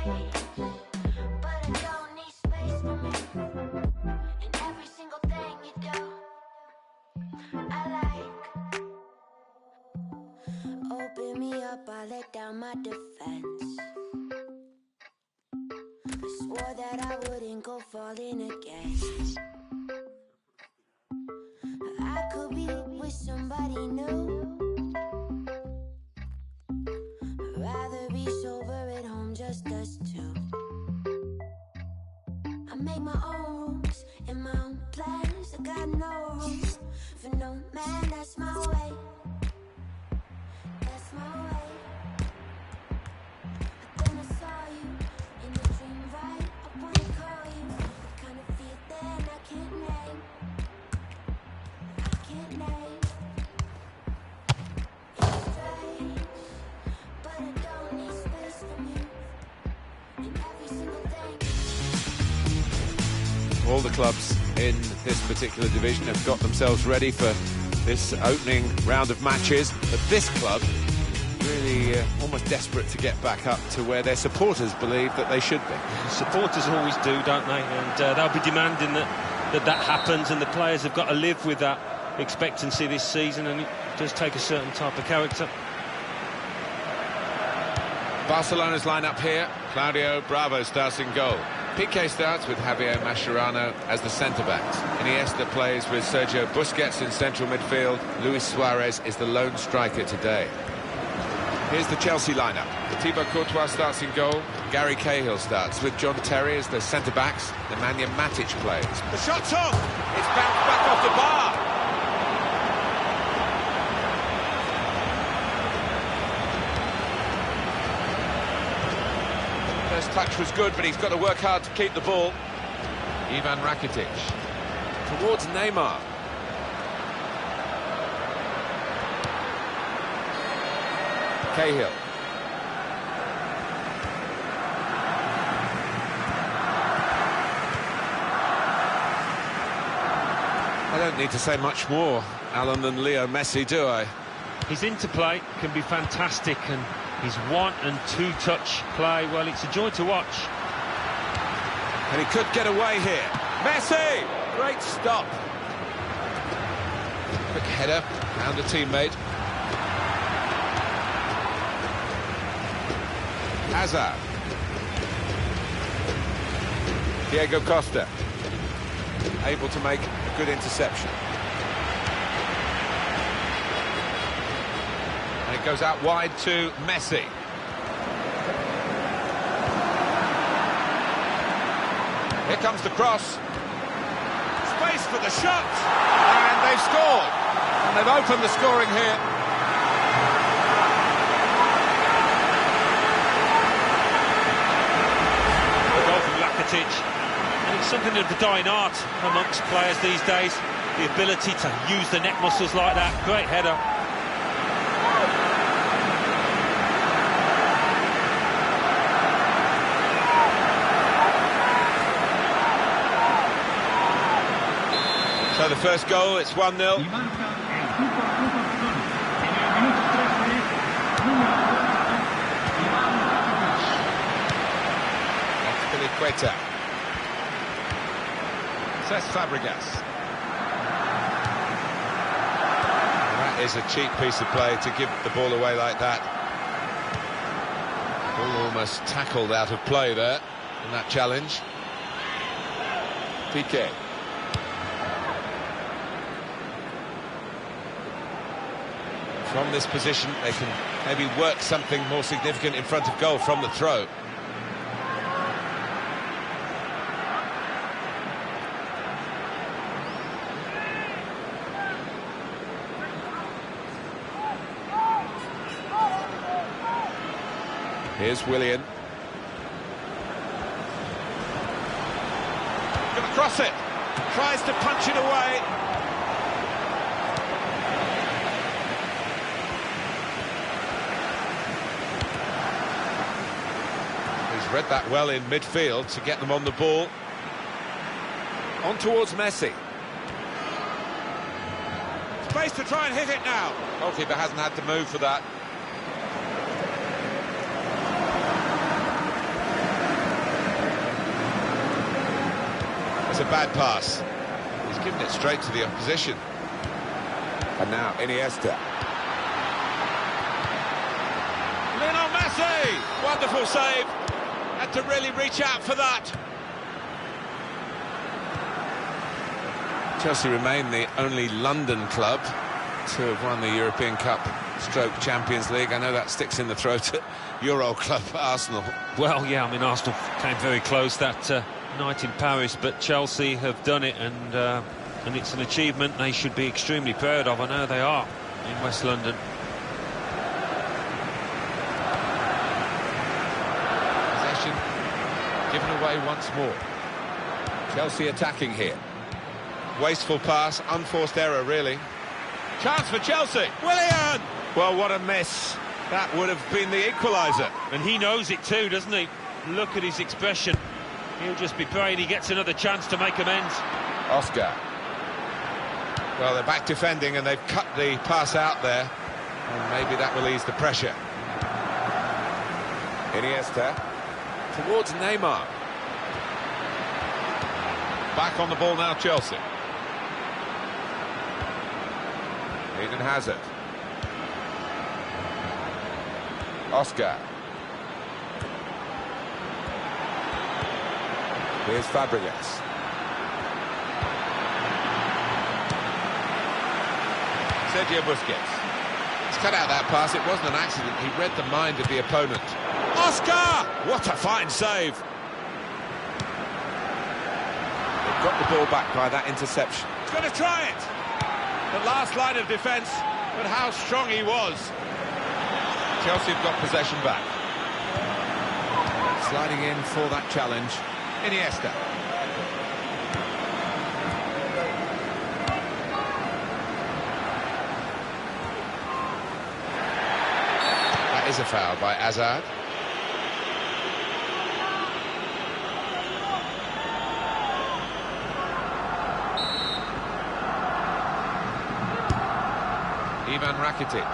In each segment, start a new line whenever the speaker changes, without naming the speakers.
but I don't need space for me. In every single thing you do, I like. Open me up, I let down my defense. I swore that I wouldn't go falling again. I could be with somebody new. I'd rather be sober at home, just us two. I make my own rules and my own plans. I got no room for no man, that's my way. That's my way. But then I saw you in a dream right up when I call you. The kind of feeling I can't name. I can't name. It's strange, but I don't need space from you. In every single thing.
All the clubs in this particular division have got themselves ready for this opening round of matches, but this club really almost desperate to get back up to where their supporters believe that they should be.
Supporters always do, don't they? And they'll be demanding that happens, and the players have got to live with that expectancy this season, and it does take a certain type of character.
Barcelona's line-up here. Claudio Bravo starts in goal. Piqué starts with Javier Mascherano as the centre-backs. Iniesta plays with Sergio Busquets in central midfield. Luis Suarez is the lone striker today. Here's the Chelsea lineup. Thibaut Courtois starts in goal. Gary Cahill starts with John Terry as the centre-backs. Nemanja Matic plays. The shot's off! It's bounced back off the bar! First touch was good, but he's got to work hard to keep the ball. Ivan Rakitic towards Neymar. Cahill. I don't need to say much more, Alan, than Leo Messi, do I?
His interplay can be fantastic, and his one- and two-touch play, well, it's a joy to watch.
And he could get away here. Messi! Great stop. Quick header, found a teammate. Hazard. Diego Costa. Able to make a good interception. And it goes out wide to Messi. Here comes the cross. Space for the shot. And they've scored. And they've opened the scoring here.
And it's something of the dying art amongst players these days, the ability to use the neck muscles like that. Great header.
So the first goal, it's 1-0. Queta. Cesc Fabregas. That is a cheap piece of play to give the ball away like that. Ball almost tackled out of play there in that challenge. Piqué. From this position, they can maybe work something more significant in front of goal from the throw. Here's Willian. Going to cross it. Tries to punch it away. He's read that well in midfield to get them on the ball. On towards Messi. Space to try and hit it now. Goalkeeper hasn't had to move for that. It's a bad pass. He's given it straight to the opposition. And now Iniesta. Lionel Messi! Wonderful save. Had to really reach out for that. Chelsea remain the only London club to have won the European Cup / Champions League. I know that sticks in the throat at your old club, Arsenal.
Well, yeah, I mean, Arsenal came very close that night in Paris, but Chelsea have done it, and it's an achievement they should be extremely proud of. I know they are in West London.
Possession given away once more. Chelsea attacking here. Wasteful pass, unforced error, really. Chance for Chelsea. Willian! Well, what a miss. That would have been the equaliser.
And he knows it too, doesn't he? Look at his expression. He'll just be praying he gets another chance to make amends.
Oscar. Well, they're back defending and they've cut the pass out there. And maybe that will ease the pressure. Iniesta. Towards Neymar. Back on the ball now, Chelsea. Eden Hazard. Oscar. Here's Fabregas. Sergio Busquets. He's cut out that pass. It wasn't an accident. He read the mind of the opponent. Oscar! What a fine save. They've got the ball back by that interception. He's going to try it. The last line of defence, but how strong he was. Chelsea have got possession back. Sliding in for that challenge, Iniesta. That is a foul by Hazard. Ivan Rakitic.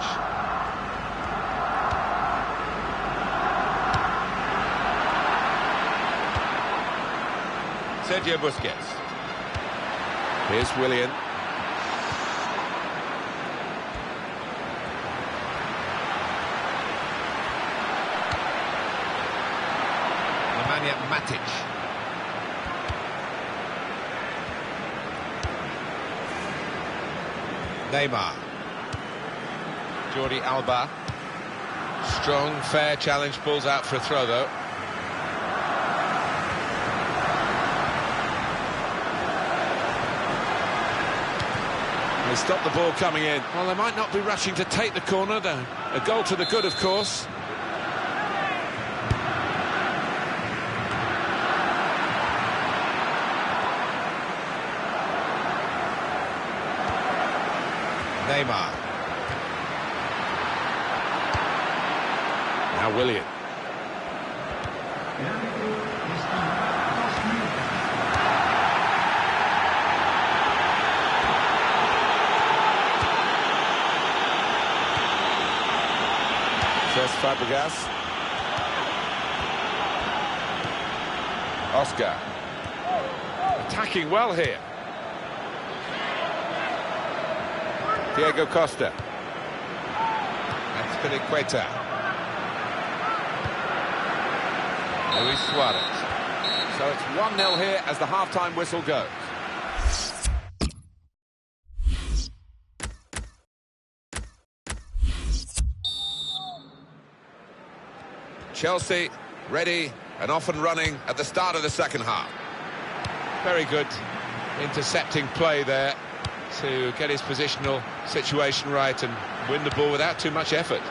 Sergio Busquets. Here's Willian. Nemanja Matic. Neymar. Jordi Alba. Strong, fair challenge, pulls out for a throw, though. They stop the ball coming in. Well, they might not be rushing to take the corner, though. A goal to the good, of course. Neymar. Now Willian. First Fabregas. Oscar. Attacking well here. Diego Costa. And Spilicueta. Luis Suarez. So it's 1-0 here as the half-time whistle goes. Chelsea ready and off and running at the start of the second half. Very good intercepting play there to get his positional situation right and win the ball without too much effort.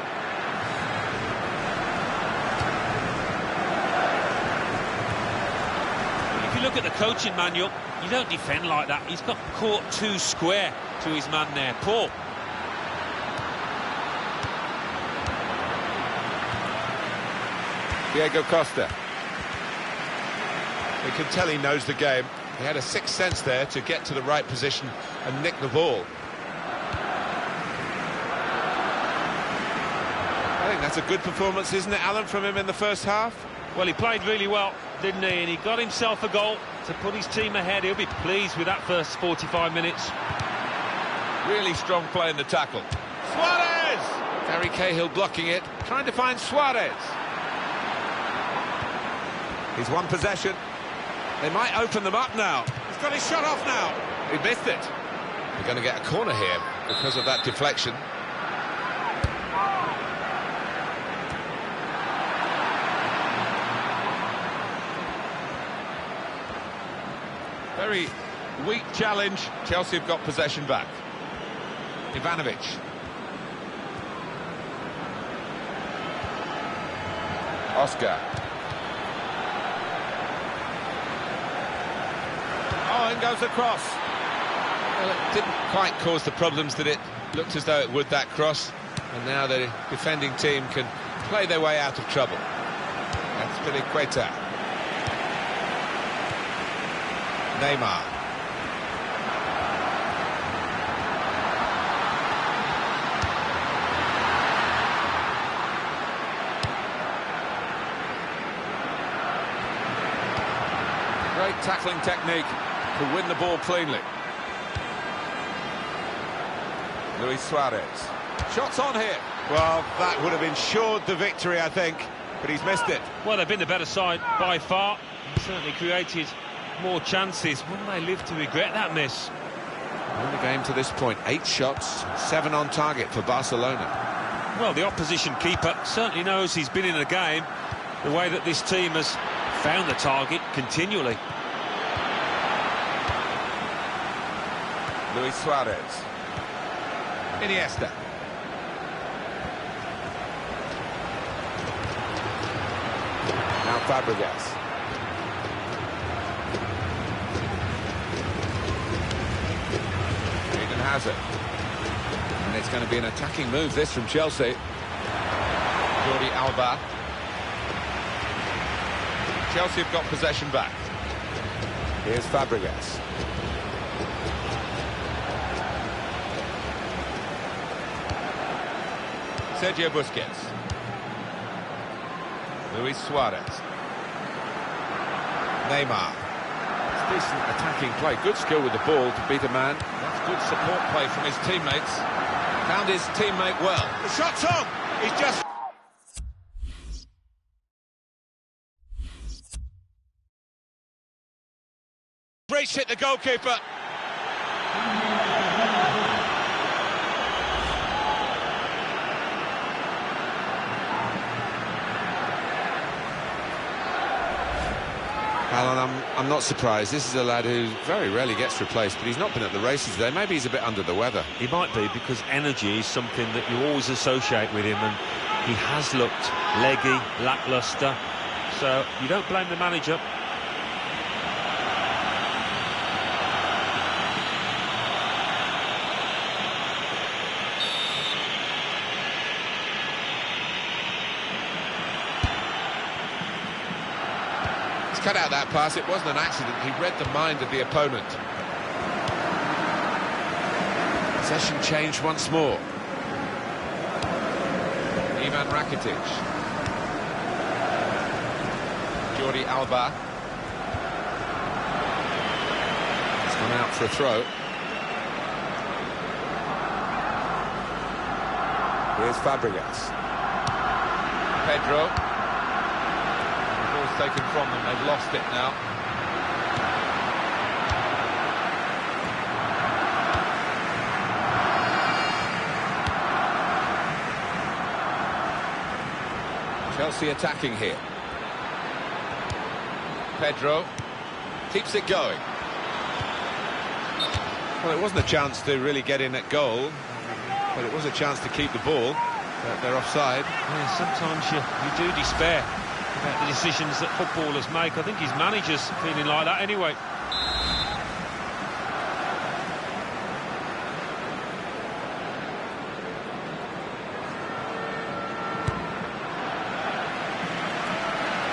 If you look at the coaching manual, you don't defend like that. He's got caught too square to his man there. Paul.
Diego Costa. You can tell he knows the game. He had a sixth sense there to get to the right position and nick the ball. I think that's a good performance, isn't it, Alan, from him in the first half?
Well, he played really well, didn't he? And he got himself a goal. to put his team ahead. He'll be pleased with that first 45 minutes.
Really strong play in the tackle. Suarez! Gary Cahill blocking it, trying to find Suarez. He's won possession. They might open them up now. He's got his shot off now. He missed it. They're going to get a corner here because of that deflection. Very weak challenge. Chelsea have got possession back. Ivanovic. Oscar. Oh, and goes across. Well, it didn't quite cause the problems that it looked as though it would, that cross. And now the defending team can play their way out of trouble. That's Azpilicueta. Neymar. Great tackling technique to win the ball cleanly. Luis Suarez. Shots on here. Well, that would have ensured the victory, I think, but he's missed it.
Well, they've been the better side by far. Certainly created more chances. Wouldn't they live to regret that miss?
In the game to this point, 8 shots, 7 on target for Barcelona.
Well, the opposition keeper certainly knows he's been in a game, the way that this team has found the target continually.
Luis Suarez. Iniesta. Now Fabregas. Eden Hazard. And it's going to be an attacking move, this, from Chelsea. Jordi Alba. Chelsea have got possession back. Here's Fabregas. Sergio Busquets. Luis Suarez. Neymar. It's decent attacking play. Good skill with the ball to beat a man. That's good support play from his teammates. Found his teammate well. The shot's on! He's just... reached it, the goalkeeper. Alan, I'm not surprised. This is a lad who very rarely gets replaced, but he's not been at the races today. Maybe he's a bit under the weather.
He might be, because energy is something that you always associate with him, and he has looked leggy, lacklustre, so you don't blame the manager.
Cut out that pass. It wasn't an accident. He read the mind of the opponent. Possession changed once more. Ivan Rakitic. Jordi Alba. It's gone out for a throw. Here's Fabregas. Pedro. Taken from them, they've lost it now. Chelsea attacking here. Pedro keeps it going. Well, it wasn't a chance to really get in at goal, but it was a chance to keep the ball. But they're offside.
Yeah, sometimes you do despair about the decisions that footballers make. I think his manager's feeling like that anyway.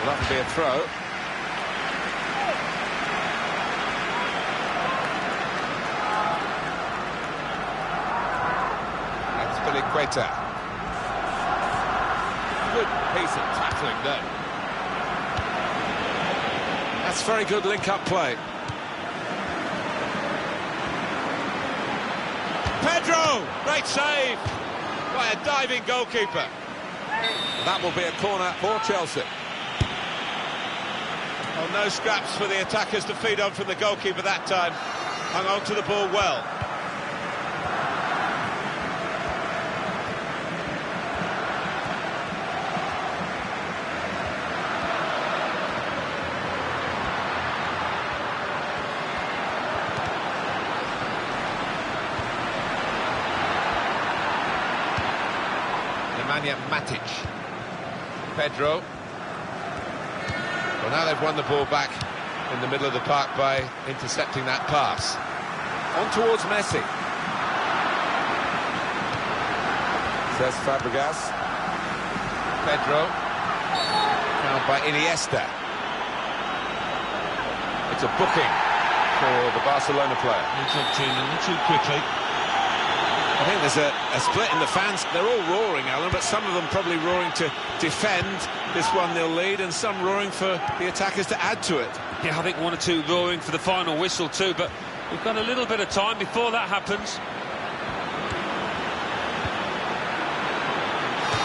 Well, that would be a throw. That's Azpilicueta. Good piece of tackling there. That's very good link-up play. Pedro! Great save by a diving goalkeeper. That will be a corner for Chelsea. Well, no scraps for the attackers to feed on from the goalkeeper that time. Hung on to the ball well. Matic. Pedro. Well, now they've won the ball back in the middle of the park by intercepting that pass. On towards Messi. Says Fabregas. Pedro. Fouled by Iniesta. It's a booking for the Barcelona player.
He jumped in a little too quickly.
I think there's a split in the fans. They're all roaring, Alan, but some of them probably roaring to defend this 1-0 lead and some roaring for the attackers to add to it.
Yeah, I think one or two roaring for the final whistle too, but we've got a little bit of time before that happens.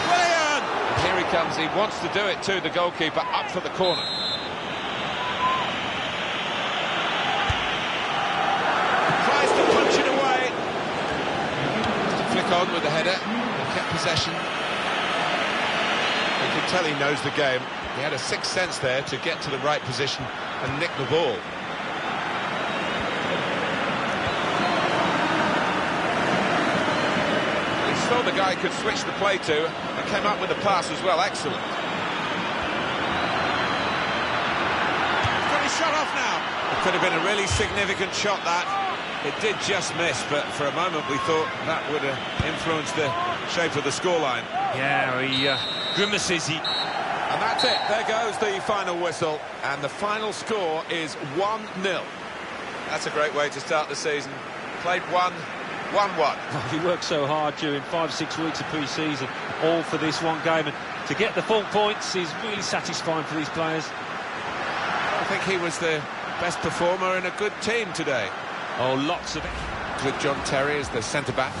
Willian! And here he comes. He wants to do it too, the goalkeeper, up for the corner. Tries to punch it away. Flick on with the header, and kept possession. You can tell he knows the game. He had a sixth sense there to get to the right position and nick the ball. He saw the guy could switch the play to and came up with the pass as well. Excellent. Got his shot off now. It could have been a really significant shot, that. It did just miss, but for a moment we thought that would have influenced the shape of the scoreline.
Yeah, he grimaces.
And that's it. There goes the final whistle. And the final score is 1-0. That's a great way to start the season. Played 1-1.
Well, he worked so hard during 5-6 weeks of pre-season, all for this one game. And to get the full points is really satisfying for these players.
I think he was the best performer in a good team today.
Oh, lots of it.
With John Terry as the centre-back.